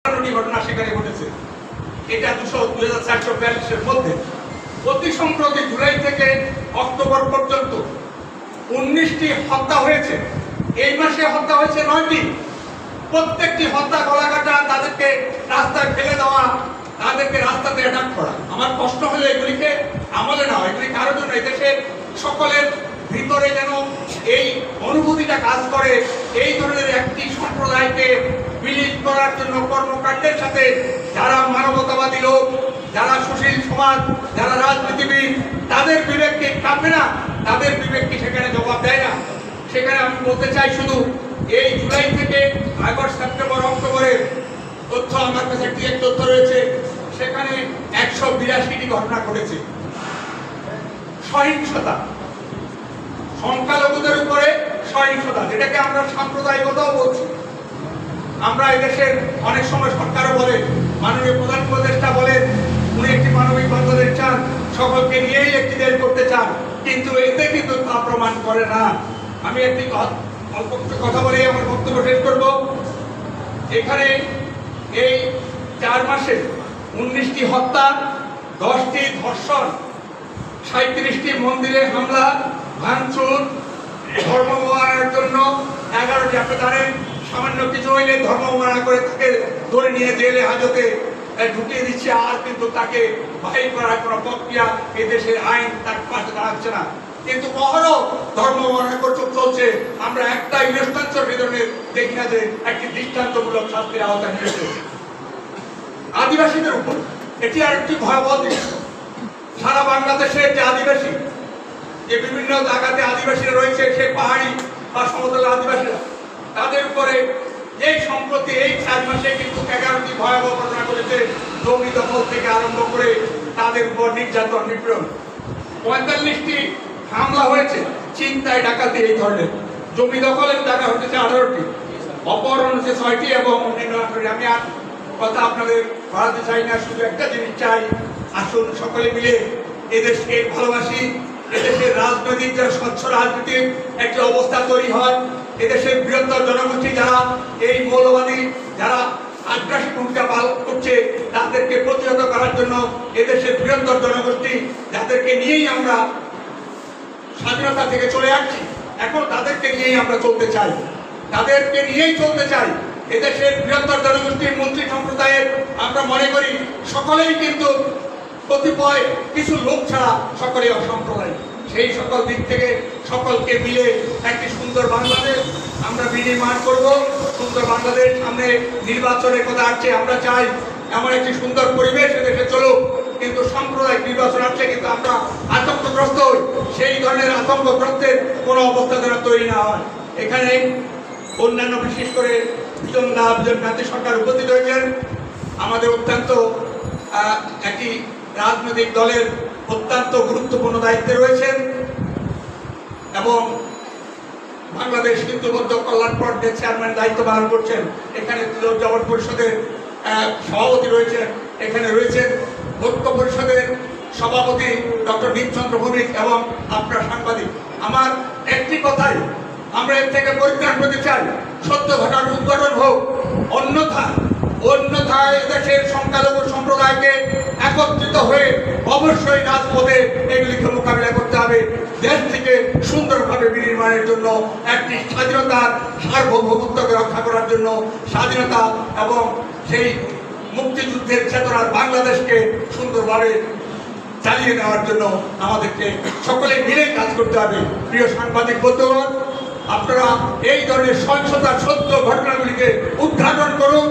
ঘটনা সেখানে ঘটেছে। এটা 2442 মধ্যে অতি সম্প্রতি জুলাই থেকে অক্টোবর পর্যন্ত 19টি হত্যা হয়েছে। এই মাসে হত্যা হয়েছে 9টি। প্রত্যেকটি হত্যা, গলা কাটা, তাদেরকে রাস্তায় ফেলে দেওয়া, তাদেরকে রাস্তাতে অ্যাটাক করা। আমার কষ্ট হলে এগুলিকে আমলে না হয়, এগুলি কারোর জন্য দেশের সকলের ভিতরে যেন এই অনুভূতিটা কাজ করে। এই ধরনের একটি সম্প্রদায়কে বিলীন করার জন্য কর্মকাণ্ডের সাথে যারা মানবতাবাদী লোক, যারা সুশীল সমাজ, যারা রাজনীতিবিদ, তাদের বিবেককে কাঁপে না, তাদের বিবেককে সেখানে জবাব দেয় না। সেখানে আমি বলতে চাই, শুধু এই জুলাই থেকে আগস্ট, সেপ্টেম্বর, অক্টোবরের তথ্য আমার কাছে একটি তথ্য রয়েছে। সেখানে 182টি ঘটনা ঘটেছে। সহিংসতা, সংখ্যালঘুদের উপরে সহিংসতা, যেটাকে আমরা সাম্প্রদায়িকতাও বলছি। আমরা এদেশের অনেক সময় সরকারও বলে, মাননীয় প্রধান উপদেষ্টা বলেন উনি একটি মানবিক বাংলাদেশ চান, সকলকে নিয়েই একটি দেশ করতে চান, কিন্তু এতে কিন্তু তা প্রমাণ করে না। আমি একটি অল্প কথা বলে আমার বক্তব্য শেষ করব। এখানে এই 4 মাসে 19টি হত্যা, 10টি ধর্ষণ, 37টি মন্দিরে হামলা, ভাঙচুর, ধর্ম মানার জন্য 11টি। আপনি জানেন, সামান্য কিছু হইলে ধর্ম মানা করে তাকে ধরে নিয়ে জেলে হাজতে ঢুকিয়ে দিচ্ছে, আর কিন্তু তাকে বাহির করার কোনো প্রক্রিয়া এই দেশের আইন তার পাশে দাঁড়াচ্ছে না। কিন্তু কখনো ধর্ম মানা চলছে। আমরা একটা ইনস্টান্সের ধরনের দেখি না যে একটি দৃষ্টান্তমূলক শাস্তির আওতায় নিয়েছে। আদিবাসীদের উপর এটি আর একটি ভয়াবহ দিক। সারা বাংলাদেশে যে আদিবাসী, যে বিভিন্ন জায়গাতে আদিবাসীরা রয়েছে, সে পাহাড়ি বা সমতল আদিবাসীরা, তাদের উপরে এই সম্প্রতি এই 4 মাসে কিন্তু 11টি ভয়াবহ ঘটনা ঘটেছে। জমি দখল থেকে আরম্ভ করে তাদের উপর নির্যাতন, নিপীড়ন। 45টি হামলা হয়েছে, চিন্তায়, ডাকাতি, এই ধরনের। জমি দখলের জায়গা হয়েছে 18টি, অপহরণ হচ্ছে 6টি এবং অন্যান্য 8টি। আমি আর কথা আপনাদের বাড়াতে চাই না, শুধু একটা জিনিস চাই, আসুন সকলে মিলে এদেশকে ভালোবাসি। এদেশের রাজনৈতিক যারা স্বচ্ছ রাজনীতির একটি অবস্থা তৈরি হয়, এদেশের বৃহত্তর জনগোষ্ঠী যারা এই মৌলবাদী, যারা আগ্রাসী ভূমিকা পালন করছে, তাদেরকে প্রতিহত করার জন্য এদেশের বৃহত্তর জনগোষ্ঠী, যাদেরকে নিয়েই আমরা স্বাধীনতা থেকে চলে আসছি, এখন তাদেরকে নিয়েই আমরা চলতে চাই, তাদেরকে নিয়েই চলতে চাই। এদেশের বৃহত্তর জনগোষ্ঠীর মন্ত্রী সম্প্রদায়ের আমরা মনে করি সকলেই কিন্তু কতিপয় কিছু লোক ছাড়া সকলেই অসাম্প্রদায়িক। সেই সকল দিক থেকে সকলকে মিলে একটি সুন্দর বাংলাদেশ আমরা বিনির্মাণ করব। সুন্দর বাংলাদেশ, সামনে নির্বাচনের কথা আসছে, আমরা চাই এমন একটি সুন্দর পরিবেশ এদেশে চলুক, কিন্তু সাম্প্রদায়িক নির্বাচন আসলে কিন্তু আমরা আতঙ্কগ্রস্ত হই। সেই ধরনের আতঙ্কগ্রস্তের কোনো অবস্থা যেন তৈরি না হয়। এখানে অন্যান্য বিশেষ করে বিজন গান্ধী সরকার উপস্থিত হয়েছেন। আমাদের অত্যন্ত একটি রাজনৈতিক দলের অত্যন্ত গুরুত্বপূর্ণ দায়িত্বে রয়েছেন এবং বাংলাদেশ হিন্দু বৌদ্ধ কল্যাণ বোর্ডের চেয়ারম্যান দায়িত্ব পালন করছেন। এখানে জবর পরিষদের সভাপতি রয়েছেন, এখানে রয়েছেন ঐক্য পরিষদের সভাপতি ডক্টর দীপচন্দ্র ভৌমিক এবং আপনার সাংবাদিক। আমার একটি কথাই, আমরা এর থেকে পরিত্রাণ পেতে চাই, সত্য ঘটনার উদ্ঘাটন হোক, অন্যথায় দেশের সংখ্যালঘু সম্প্রদায়কে একত্রিত হয়ে অবশ্যই রাজপথে এগুলিকে মোকাবিলা করতে হবে। দেশ থেকে সুন্দরভাবে বিনির্মাণের জন্য, একটি স্বাধীনতার সার্বভৌমত্বকে রক্ষা করার জন্য, স্বাধীনতা এবং সেই মুক্তিযুদ্ধের চেতনার বাংলাদেশকে সুন্দরভাবে চালিয়ে নেওয়ার জন্য আমাদেরকে সকলে মিলে কাজ করতে হবে। প্রিয় সাংবাদিক বন্ধুগণ, আপনারা এই ধরনের সহিংসতার সত্য ঘটনাগুলিকে উদ্ঘাটন করুন।